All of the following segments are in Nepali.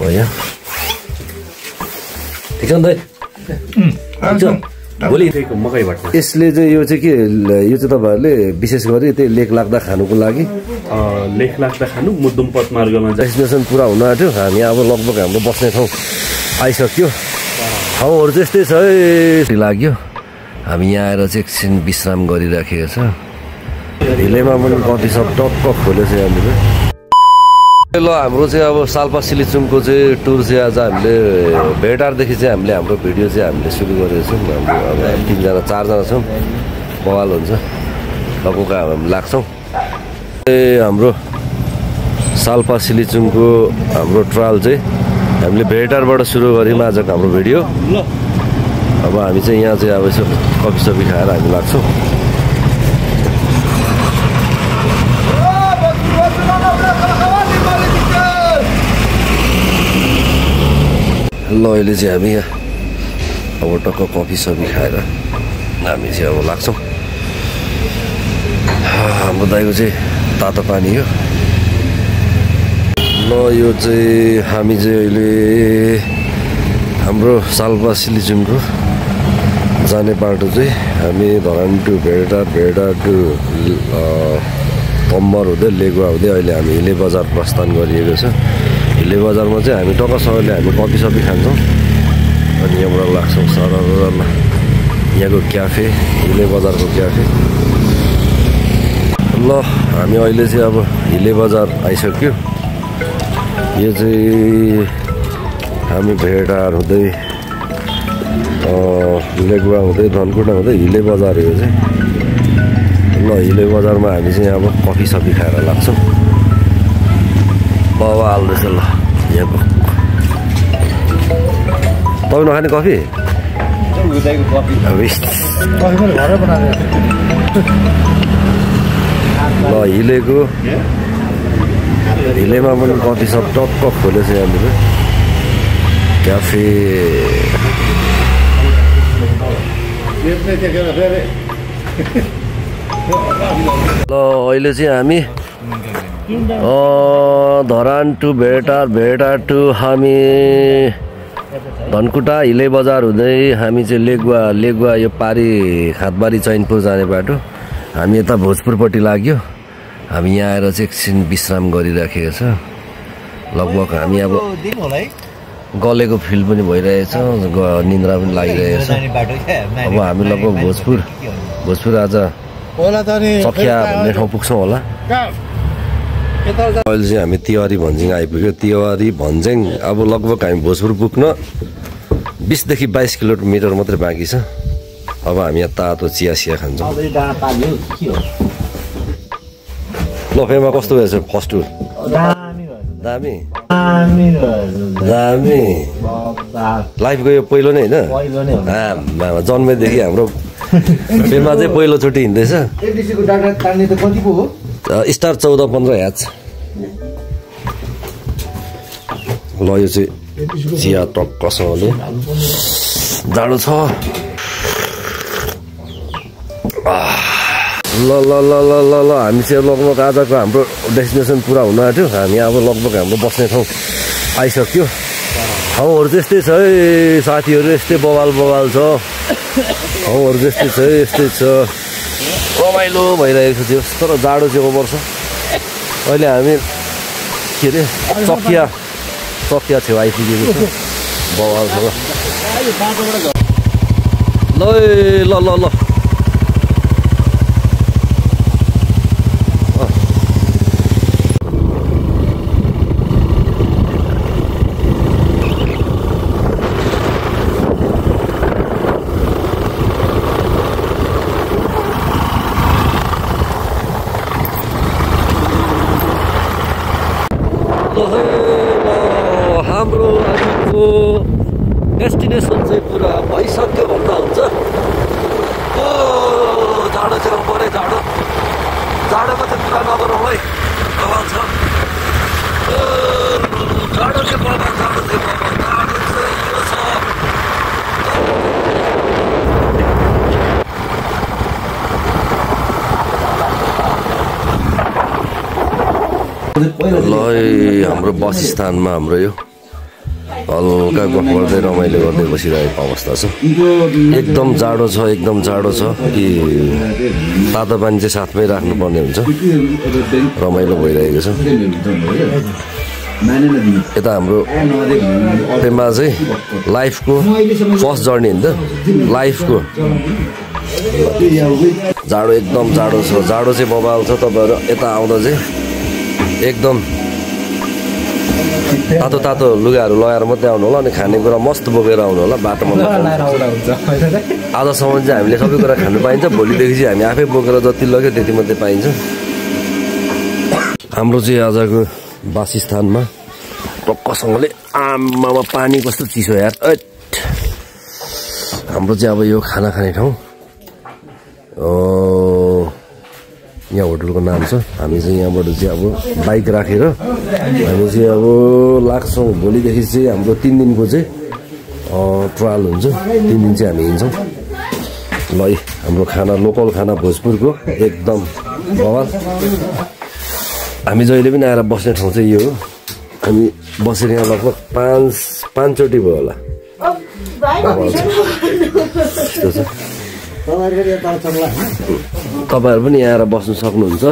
अब यहाँ ठिक छ नि त भोलि मकै भट्टा यसले चाहिँ यो चाहिँ के यो चाहिँ तपाईँहरूले विशेष गरी त्यही लेख लाग्दा खानुको लागि लेख लाग्दा खानु मुद्दुमपथ मार्गमा डेस्टिनेसन पुरा हुन आँट्यो हामी अब लगभग हाम्रो बस्ने ठाउँ आइसक्यो ठाउँहरू चाहिँ यस्तै छ है लाग्यो हामी यहाँ आएर चाहिँ एकछिन विश्राम गरिराखेको छ हिलेमा पनि कति सब टक्क खोलेछ यहाँनिर ल हाम्रो चाहिँ अब साल्पा सिलिचुङको चाहिँ टुर चाहिँ आज हामीले भेटारदेखि चाहिँ हामीले हाम्रो भिडियो चाहिँ हामीले सुरु गरेको छौँ हाम्रो अब 3जना 4जना छौँ बवाल हुन्छ लगभग हामी लाग्छौँ हाम्रो साल्पा सिलिचुङको हाम्रो ट्रायल चाहिँ हामीले भेटारबाट सुरु गऱ्यौँ आजको हाम्रो भिडियो अब हामी चाहिँ यहाँ चाहिँ अब यसो कफी सफी खाएर हामी लाग्छौँ ल अहिले चाहिँ हामी यहाँ अब टक्क कफी सफी खाएर हामी चाहिँ अब लाग्छौँ हाम्रो दाइको चाहिँ तातो पानी हो ल यो चाहिँ हामी चाहिँ अहिले हाम्रो साल्पा सिलिचुङको जाने बाटो चाहिँ हामी धरान टु भेटार टु तम्बर हुँदै लेगुवा हुँदै अहिले हामी हिले बजार प्रस्थान गरिएको छ हिले बजारमा चाहिँ हामी टक्कसँगले हामी कफी सफी खान्छौँ अनि यहाँबाट लाग्छौँ सररमा यहाँको क्याफे हिले बजारको क्याफे ल हामी अहिले चाहिँ अब हिले बजार आइसक्यो यो चाहिँ हामी भेटार हुँदै लेगुवा हुँदै धनकुटा हुँदै हिले बजार यो चाहिँ ल हिले बजारमा हामी चाहिँ अब कफी सफी खाएर लाग्छौँ बाबा हाल्दैछ ल यहाँको तपाईँ नखाने कफी ल हिलेको हिलेमा पनि कफी सब टक्क खोलेछ यहाँनिर क्याफे ल अहिले चाहिँ हामी धरान टु भेटार टु हामी धनकुटा हिले बजार हुँदै हामी चाहिँ लेगुवा यो पारी खातबारी चैनपुर जाने बाटो हामी यता भोजपुरपट्टि लाग्यो हामी यहाँ आएर चाहिँ एकछिन विश्राम गरिराखेको छ लगभग हामी अब गलेको फिल पनि भइरहेछ निन्द्रा पनि लागिरहेछ अब हामी लगभग भोजपुर आज सखिया भन्ने ठाउँ पुग्छौँ होला अहिले चाहिँ हामी तिवारी भन्ज्याङ आइपुग्यो तिवारी भन्ज्याङ अब लगभग हामी भोजपुर पुग्न 20 देखि 22 किलोमिटर मात्रै बाँकी छ अब हामी यहाँ तातो चिया खान्छौँ ल फेमा कस्तो भएछ फर्स्ट टुर दामी लाइफको यो पहिलो नै होइन जन्मेदेखि हाम्रो फेमा चाहिँ पहिलोचोटि हिँड्दैछ स्टार 14-15 ह्याच ल यो चाहिँ चिया टक्कसँगले जाडो छ ल ल ल ल ल ल हामी चाहिँ लगभग आजको हाम्रो डेस्टिनेसन पुरा हुन आँट्यो हामी अब लगभग हाम्रो बस्ने ठाउँ आइसक्यो ठाउँहरू त्यस्तै छ है साथीहरू यस्तै बवाल छ ठाउँहरू त्यस्तै छ यस्तै छ रमाइलो भइरहेको थियो तर जाडो चाहिँ ओभर छ अहिले हामी के अरे चकिया छेउ आइपुगेको छ बवाल छ ल ल ल हाम्रो आजको डेस्टिनेसन चाहिँ पुरा भइसक्यो भन्दा हुन्छ जाडो चाहिँ परे जाडोमा चाहिँ पुरा नगरौँ है बवाल छ जाडो चाहिँ बवाल जाडो चाहिँ यो छ ल हाम्रो बस स्थानमा हाम्रो यो हल्का गफ गर्दै रमाइलो गर्दै बसिरहेको अवस्था छ। एकदम जाडो छ, एकदम जाडो छ कि तातो पानी चाहिँ साथमै राख्नुपर्ने हुन्छ। रमाइलो भइरहेको छ। यता हाम्रो पेम्बा चाहिँ लाइफको फर्स्ट जर्नी हो नि त, लाइफको। जाडो एकदम जाडो छ, जाडो चाहिँ बबाल छ। तपाईँहरू यता आउँदा चाहिँ एकदम तातो तातो लुगाहरू लगाएर मात्रै आउनु होला, अनि खानेकुरा मस्त बोकेर आउनु होला। बाटोमा आजसम्म चाहिँ हामीले सबै कुरा खानु पाइन्छ, भोलिदेखि चाहिँ हामी आफै बोकेर जति लग्यो त्यति मात्रै पाइन्छ। हाम्रो चाहिँ आजको वासस्थानमा टक्कसँगले आमामा पानी कस्तो चिसो यार। हाम्रो चाहिँ अब यो खाना खाने ठाउँ यहाँ होटलको नाम छ। हामी चाहिँ यहाँबाट चाहिँ अब बाइक राखेर हामी चाहिँ अब लाग्छौँ। भोलिदेखि चाहिँ हाम्रो 3 दिनको चाहिँ ट्रायल हुन्छ। 3 दिन चाहिँ हामी हिँड्छौँ। ल हाम्रो खाना लोकल खाना भोजपुरको एकदम बवाल। हामी जहिले पनि आएर बस्ने ठाउँ चाहिँ यो हो। हामी बसेर यहाँ लगभग 5 चोटि भयो होला। यस्तो छ। तपाईँहरू पनि यहाँ आएर बस्नु सक्नुहुन्छ।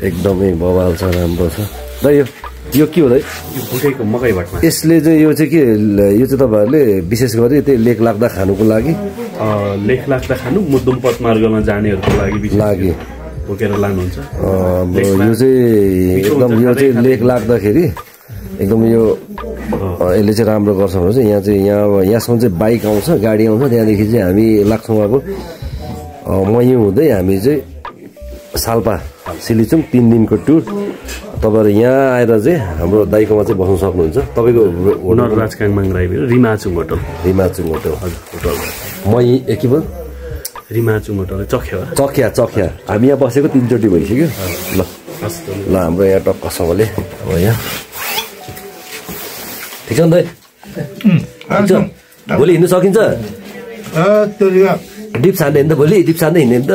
एकदमै बवाल छ, राम्रो छ। र यो के हो दाइ? भुटेको मकै भट्टमा। यसले चाहिँ यो चाहिँ के, यो चाहिँ तपाईँहरूले विशेष गरी त्यही लेक लाग्दा खानुको लागि, लेख लाग्दा खानु, मुद्दुमपत मार्गमा जानेहरूको लागि बोकेर लानुहुन्छ। यो चाहिँ एकदम यो चाहिँ लेक लाग्दाखेरि एकदम यो यसले चाहिँ राम्रो गर्छ भने चाहिँ यहाँ चाहिँ यहाँसम्म चाहिँ बाइक आउँछ, गाडी आउँछ। त्यहाँदेखि चाहिँ हामी लाग्छौँ। अब मही हुँदै हामी चाहिँ साल्पा सिलिचुङ 3 दिनको टुर। तपाईँहरू यहाँ आएर चाहिँ हाम्रो दाइकोमा चाहिँ बस्नु सक्नुहुन्छ। तपाईँको नरराज काङमाङ राई रिमाचुङ होटल। रिमाचुङ होटल होटल मही के भयो? रिमाचुङ होटल चख्या। हामी यहाँ बसेको 3 चोटि भइसक्यो। ल हाम्रो यहाँ टक्कसँगले अब यहाँ ठिक छ नि दाइ? भोलि हिँड्नु सकिन्छ? डिप छान्दै हिँड्दा भोलि डिप छान्दै हिँड्ने नि त।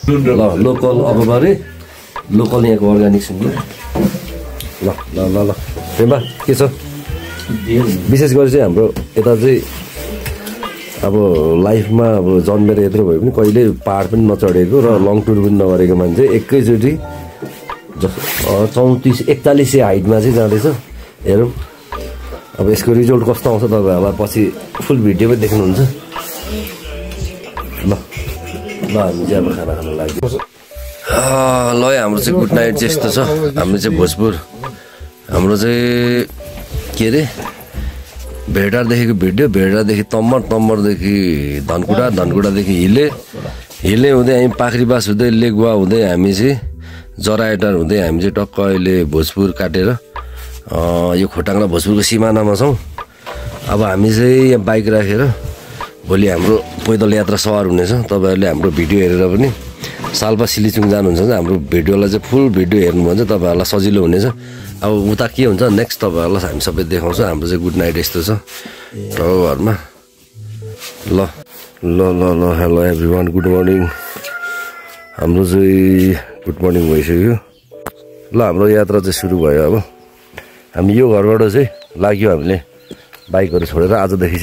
ल लोकल अब गरे लोकल यहाँको अर्ग्यानिक सुन्नु। ल ल ल ल पेम्बा के छ? विशेष गरी चाहिँ हाम्रो यता चाहिँ अब लाइफमा अब जन्मेर यत्रो भयो पनि कहिले पहाड पनि नचढेको र लङ टुर पनि नगरेको मान्छे एकैचोटि 34-41 हाइटमा चाहिँ जाँदैछ। हेरौँ अब यसको रिजल्ट कस्तो आउँछ। तपाईँहरूलाई पछि फुल भिडियो पनि देख्नुहुन्छ। ल हामी चाहिँ अब खाना खान लाग्यो। ल हाम्रो चाहिँ गुड नाइट चाहिँ यस्तो छ। हाम्रो चाहिँ भोजपुर, हाम्रो चाहिँ के अरे भेडारदेखिको भिडियो, भेडारदेखि तम्मरदेखि धनकुटादेखि हिले हुँदै हामी पाखरीबास हुँदै लेगुवा हुँदै हामी चाहिँ जराएटार हुँदै हामी चाहिँ टक्क अहिले भोजपुर काटेर यो खोटाङ र भोजपुरको सिमानामा छौँ। अब हामी चाहिँ यहाँ बाइक राखेर भोलि हाम्रो पैदल यात्रा सवार हुनेछ। तपाईँहरूले हाम्रो भिडियो हेरेर पनि साल्पा सिलिचुङ जानुहुन्छ भने हाम्रो भिडियोलाई चाहिँ फुल भिडियो हेर्नु भने चाहिँ तपाईँहरूलाई सजिलो हुनेछ। अब उता के हुन्छ नेक्स्ट तपाईँहरूलाई हामी सबै देखाउँछौँ। हाम्रो चाहिँ गुड नाइट यस्तो छ घरमा। ल ल ल ल हेलो एभ्रिवान, गुड मर्निङ। हाम्रो चाहिँ गुड मर्निङ भइसक्यो। ल हाम्रो यात्रा चाहिँ सुरु भयो। अब हामी यो घरबाट चाहिँ लाग्यो हामीले बाइकहरू छोडेर। आजदेखि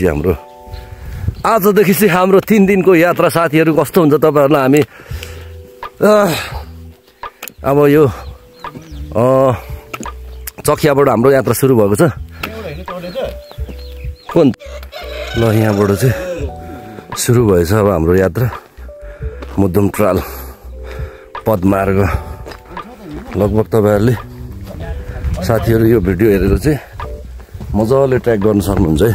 चाहिँ हाम्रो 3 दिनको यात्रा साथीहरू कस्तो हुन्छ तपाईँहरूलाई हामी अब यो चखियाबाट हाम्रो यात्रा सुरु भएको छ। कुन ल यहाँबाट चाहिँ सुरु भएछ अब हाम्रो यात्रा। मुद्दुम ट्रायल पदमार्ग। लगभग तपाईँहरूले साथीहरू यो भिडियो हेरेर चाहिँ मजाले ट्र्याक गर्न सक्नुहुन्छ है।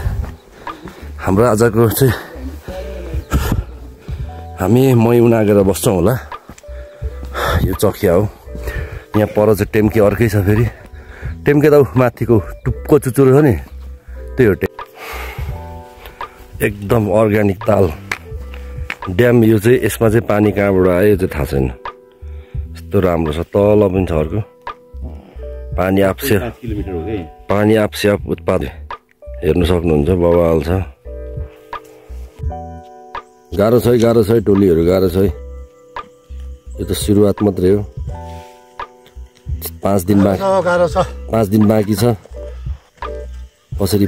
हाम्रो आजको चाहिँ हामी मही नागेर बस्छौँ होला। यो चखिया हो। यहाँ पर चाहिँ टेम्के अर्कै छ। फेरि टेम्के त माथिको टुप्को चुचुरो छ नि, त्यही हो एकदम अर्ग्यानिक ताल ड्याम। यो चाहिँ यसमा चाहिँ पानी कहाँबाट आयो यो चाहिँ थाहा छैन। यस्तो राम्रो छ। तल पनि छ अर्को पानी आफसे उत्पादन हेर्नु सक्नुहुन्छ। बवाल छ। गाह्रो छ टोलीहरू गाह्रो छ। यो त सुरुवात मात्रै हो 5 दिन बाँकी 5 दिन बाँकी छ कसरी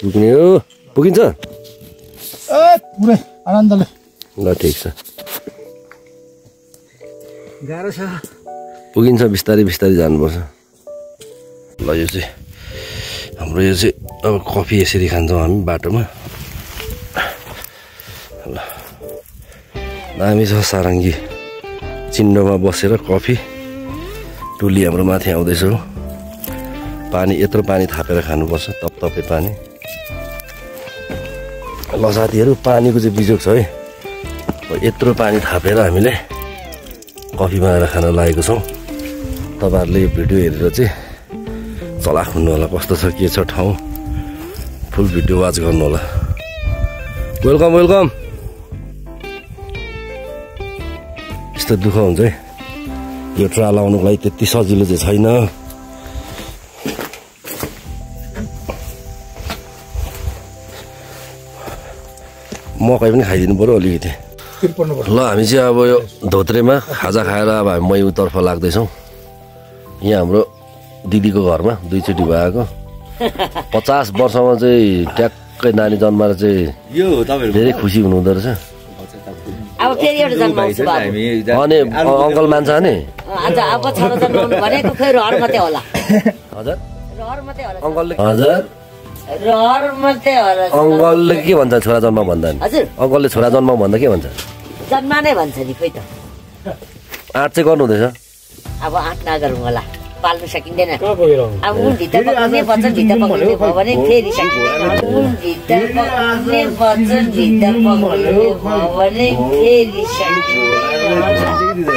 पुग्ने हो पुगिन्छ पुरै आनन्दले ल ठीक छ गाह्रो छ पुगिन्छ बिस्तारै बिस्तारै जानुपर्छ ल यो चाहिँ हाम्रो यो चाहिँ अब कफी यसरी खान्छौँ हामी बाटोमा ल दामी छ सारङ्गी चिन्डोमा बसेर कफी टुली हाम्रो माथि आउँदैछ हो पानी यत्रो पानी थापेर खानुपर्छ तपतपे पानी ल साथीहरू पानीको चाहिँ बिजोग छ है यत्रो पानी थापेर हामीले कफी बनाएर खान लागेको छौँ तपाईँहरूले यो भिडियो हेरेर चाहिँ चलाख हुनु होला कस्तो छ के छ ठाउँ फुल भिडियो वाच गर्नु होला वेलकम वेलकम यस्तो दुःख हुन्छ है यो ट्राल आउनुको लागि त्यति सजिलो चाहिँ छैन मकै पनि खाइदिनु पर्यो अलिकति ल हामी चाहिँ अब यो धोत्रेमा खाजा खाएर अब हामी मयुतर्फ लाग्दैछौँ यहाँ हाम्रो दिदीको घरमा 2 चोटि भएको 50 वर्षमा चाहिँ ट्याक्कै नानी जन्माएर चाहिँ धेरै खुसी हुनुहुँदो रहेछ अब फेरि एउटा जन्माउँछु अनि अङ्कल मान्छ नि अब छोरा जन्माउनु भनेको खै रहर मात्रै होला हजुर रहर मात्रै होला अङ्कलले हजुर रहर मात्रै होला अङ्कलले के भन्छ छोरा जन्म भन्दा हजुर अङ्कलले छोरा जन्म भन्दा के भन्छ जन्मा नै भन्छ नि खोइ त आँट चाहिँ गर्नु हुँदैछ अब आँट नगरौँ होला पाल्नु सकिँदैन अब उन भित्र पकाउने वचन भित्र पकाउने भयो भने फेरि सकिँदैन उन भित्र पकाउने वचन भित्र पकाउने भयो भने फेरि सकिँदैन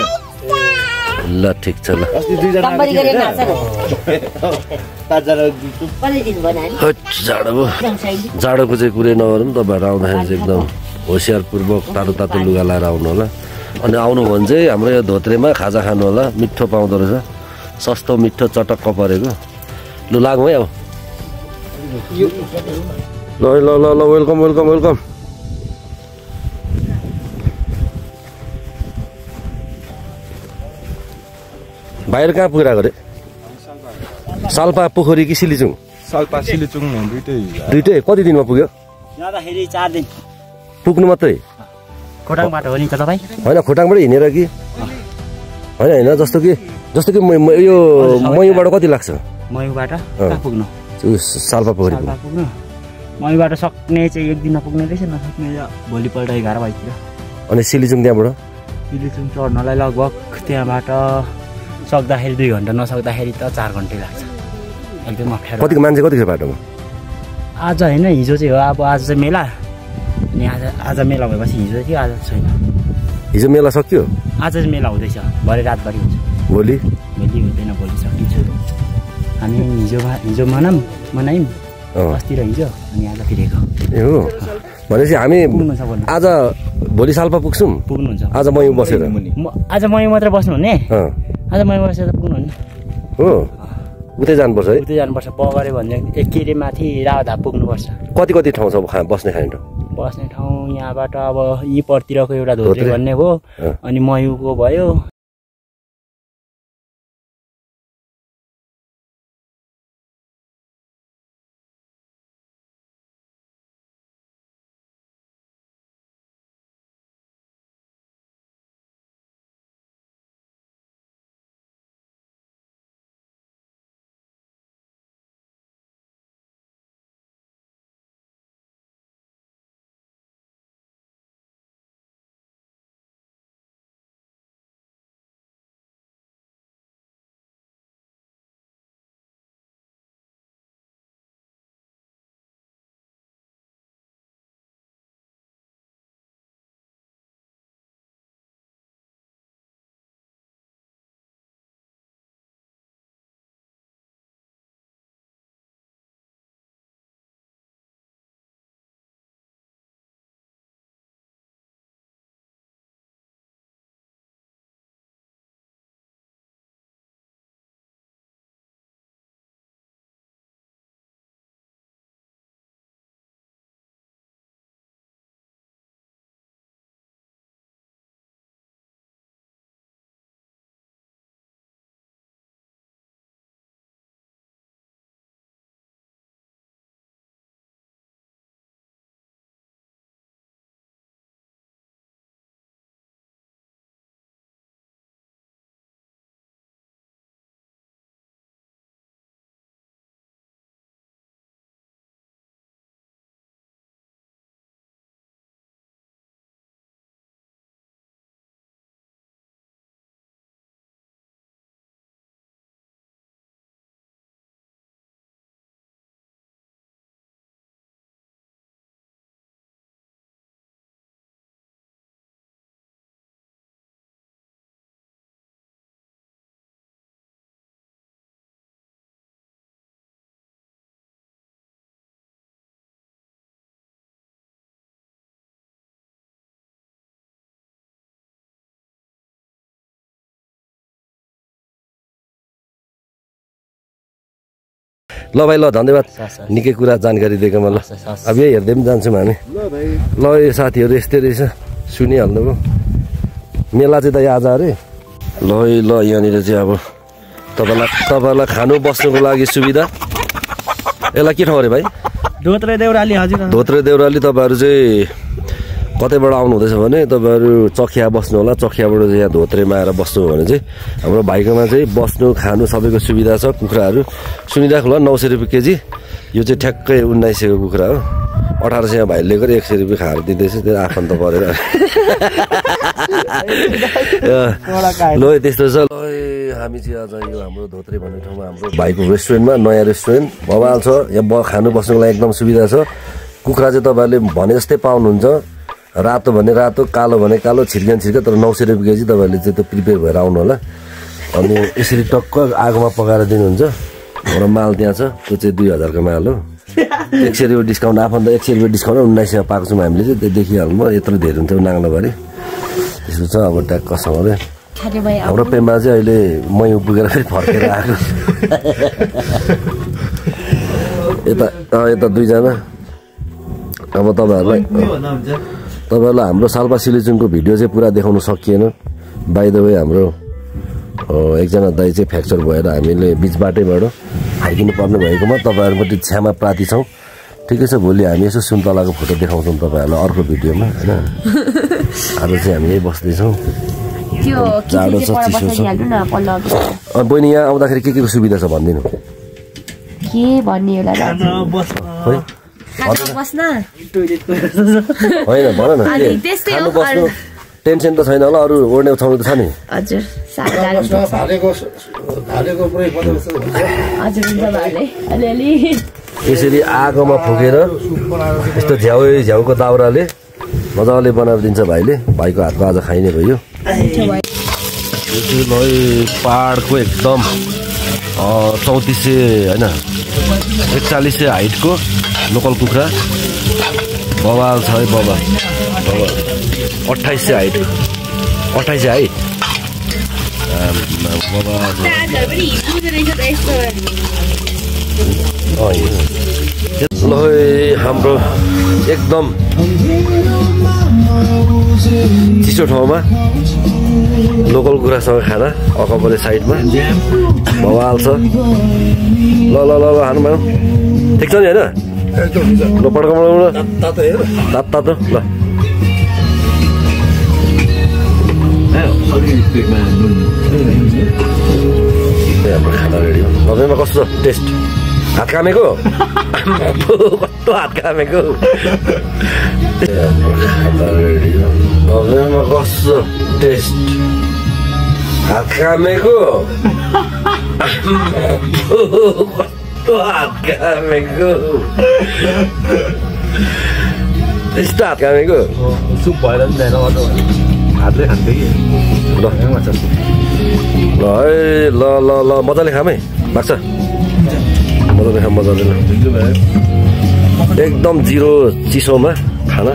ल ठिक छ ल कम्पनी गरेर नाच्छ न कति दिन बनायो हट जाडो भयो जाडोको चाहिँ कुरै नगरौँ तपाईँहरू आउँदाखेरि चाहिँ एकदम होसियारपूर्वक तातो तातो लुगा लाएर आउनु होला अनि आउनु भने चाहिँ हाम्रो यो धोत्रेमा खाजा खानु होला मिठो पाउँदो रहेछ सस्तो मिठो चटक्क परेको लु लागौँ है अब ल ल ल ल वेलकम वेलकम वेलकम बाहिर कहाँ पुगिरहेको अरे साल्पा पोखरी कि सिलिचुङ साल्पा सिलिचुङ दुइटै कति दिनमा पुग्यो जाँदाखेरि 4 दिन पुग्नु मात्रै खोटाङबाट हो नि त तपाईँ होइन खोटाङबाट हिँडेर कि होइन होइन जस्तो कि यो मयुबाट कति लाग्छ मयुबाट कहाँ पुग्नु साल्पा पोखरी पुग्नु मयुबाट सक्ने चाहिँ 1 दिनमा पुग्ने रहेछ नसक्ने भोलिपल्ट 11 बजीतिर अनि सिलिचुङ त्यहाँबाट सिलिचुङ चढ्नलाई लगभग त्यहाँबाट सक्दाखेरि 2 घन्टा नसक्दाखेरि त 4 घन्टै लाग्छ एकदम अप्ठ्यारो कतिको मान्छे कतिको बाटोमा आज होइन हिजो चाहिँ हो अब आज चाहिँ मेला अनि आज मेला भएपछि हिजो थियो आज छैन हिजो मेला सकियो आज चाहिँ मेला हुँदैछ भरे रातभरि हुन्छ भोलि हुँदैन भोलि सकिन्छ हामी हिजो मनायौँ अस्ति र हिजो अनि आज फेरिको ए हो भनेपछि हामी आज भोलि साल्पा पुग्छौँ पुग्नुहुन्छ आज मयु बसेर आज मयु मात्र बस्नु हुने आज मयु बसेर पुग्नुहुन्न हो उतै जानुपर्छ है उतै जानुपर्छ बगरे भने के अरे माथि रावधा पुग्नुपर्छ कति ठाउँ छ बस्ने खाने ठाउँ बस्ने ठाउँ यहाँबाट अब यी परतिरको एउटा धोत्रे भन्ने हो अनि मयुको भयो ल भाइ ल धन्यवाद निकै कुरा जानकारी दिएकोमा ल अब यही हेर्दै पनि जान्छौँ हामी ल यो साथीहरू यस्तै रहेछ सुनिहाल्नुभयो मेला चाहिँ त आज अरे ल यहाँनिर चाहिँ अब तपाईँलाई खानु बस्नुको लागि सुविधा यसलाई के ठाउँ अरे भाइ धोत्रे देउराली हजुर धोत्रे देउराली तपाईँहरू चाहिँ कतैबाट आउनु हुँदैछ भने तपाईँहरू चखिया बस्नु होला चखियाबाट चाहिँ यहाँ धोत्रेमा आएर बस्नु हो भने चाहिँ हाम्रो भाइकोमा चाहिँ बस्नु खानु सबैको सुविधा छ कुखुराहरू सुनिराख्नु होला 900 रुपियाँ केजी यो चाहिँ ठ्याक्कै 1900 को कुखुरा हो 1800 भाइले लिएको 100 रुपियाँ खाएर दिँदैछ त्यो आफन्त परेर ल त्यस्तो छ ल हामी चाहिँ आज यो हाम्रो धोत्रे भन्ने ठाउँमा हाम्रो भाइको रेस्टुरेन्टमा नयाँ रेस्टुरेन्ट भवाल छ यहाँ खानु बस्नुको लागि एकदम सुविधा छ कुखुरा चाहिँ तपाईँहरूले भने जस्तै पाउनुहुन्छ रातो भने रातो कालो भने कालो छिर्कन छिर्का तर 900 रुपियाँ केजी तपाईँहरूले चाहिँ त्यो प्रिपेयर भएर आउनु होला अनि यसरी टक्क आगोमा पकाएर दिनुहुन्छ हाम्रो माल त्यहाँ छ त्यो चाहिँ 2000 को माल हो 100 रुपियाँ डिस्काउन्ट आफन्त 100 रुपियाँ डिस्काउन्ट 1900 पाएको छौँ हामीले चाहिँ त्यो देखिहाल्नु यत्रो धेरै हुन्छ नाङ्लोबारी त्यसो छ अब ट्याक्कसँगले हाम्रो पेम्बा चाहिँ अहिले मै पुगेर फेरि फर्केर आएको यता दुईजना अब तपाईँहरूलाई हाम्रो साल्पा सिलिचुङको भिडियो चाहिँ पुरा देखाउन सकिएन बाइ द वे हाम्रो एकजना दाइ चाहिँ फ्र्याक्चर भएर हामीले बिच बाटैबाट फर्किनु पर्ने भएकोमा तपाईँहरूपट्टि क्षमा प्रार्थी छौँ ठिकै छ भोलि हामी यसो सुन्तलाको फोटो देखाउँछौँ तपाईँहरूलाई अर्को भिडियोमा होइन आज चाहिँ हामी यही बस्दैछौँ जाडो छ चिसो छ बहिनी यहाँ आउँदाखेरि के को सुविधा छ भनिदिनु के भन्ने होला होइन भन न खानु बस्नु टेन्सन त छैन होला अरू ओड्ने ठाउँ त छ नि यसरी आगोमा फुकेर यस्तो झ्याउको दाउराले मजाले बनाएर दिन्छ भाइले भाइको हातको आज खाइने भयो पहाडको एकदम 3400 होइन 4100 हाइटको लोकल कुखुरा बवाल छ है बाबा 2800 हाइट 2800 हाइट ल हाम्रो एकदम चिसो ठाउँमा लोकल कुखुरासँग खाना अकबले साइडमा बवाल छ ल हानु भनौँ ठिक छ नि होइन ल पड्काउनु तातो ल हाम्रो खाना रेडी हो नभएमा कस्तो टेस्ट हात कामेको कस्तो हात कामेको खाना रेडी हो नभएमा कस्तो टेस्ट हात कामेको कस्तो हात कामेको त्यस्तो हात कामेको सुप भएर पनि ल्याएर हातले खान्थ्यो कि ल मजाले खाम है लाग्छ मजाले खाम मजाले एकदम जिरो चिसोमा खाना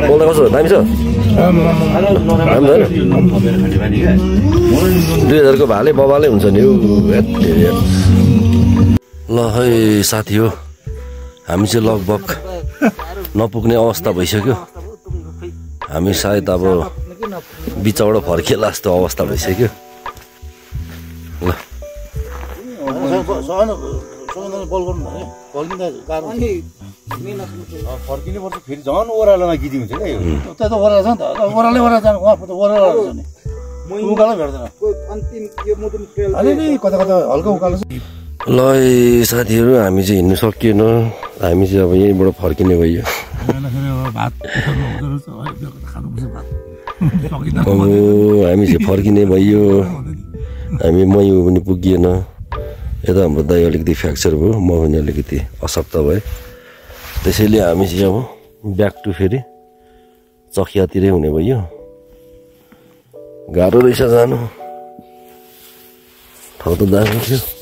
बोल्दा कस्तो दामी छ 2000 को भाले बबाले हुन्छ नि ल है साथी हो हामी चाहिँ लगभग नपुग्ने अवस्था भइसक्यो हामी सायद अब बिचबाट फर्किएला जस्तो अवस्था भइसक्यो ल फर्किनु पर्छ फेरि झन् ओह्रालोमा गिदी हुन्छ क्या उता त ओह्रालो छ नि त ओह्रालै ओह्रालो जानु उहाँ त ओह्रालो छ नि उकालो भेट्दैन अलिअलि कता कता हल्का उकालो छ ल साथीहरू हामी चाहिँ हिँड्नु सकिएन हामी चाहिँ अब यहीँबाट फर्किने भयो हामी चाहिँ फर्किने भयो हामी मयू पनि पुगिएन यता हाम्रो दाइ अलिकति फ्र्याक्चर भयो म पनि अलिकति अशक्त भए त्यसैले हामी चाहिँ अब ब्याक टु फेरि चखियातिरै हुने भयो गाह्रो रहेछ जानु ठाउँ त दामी थियो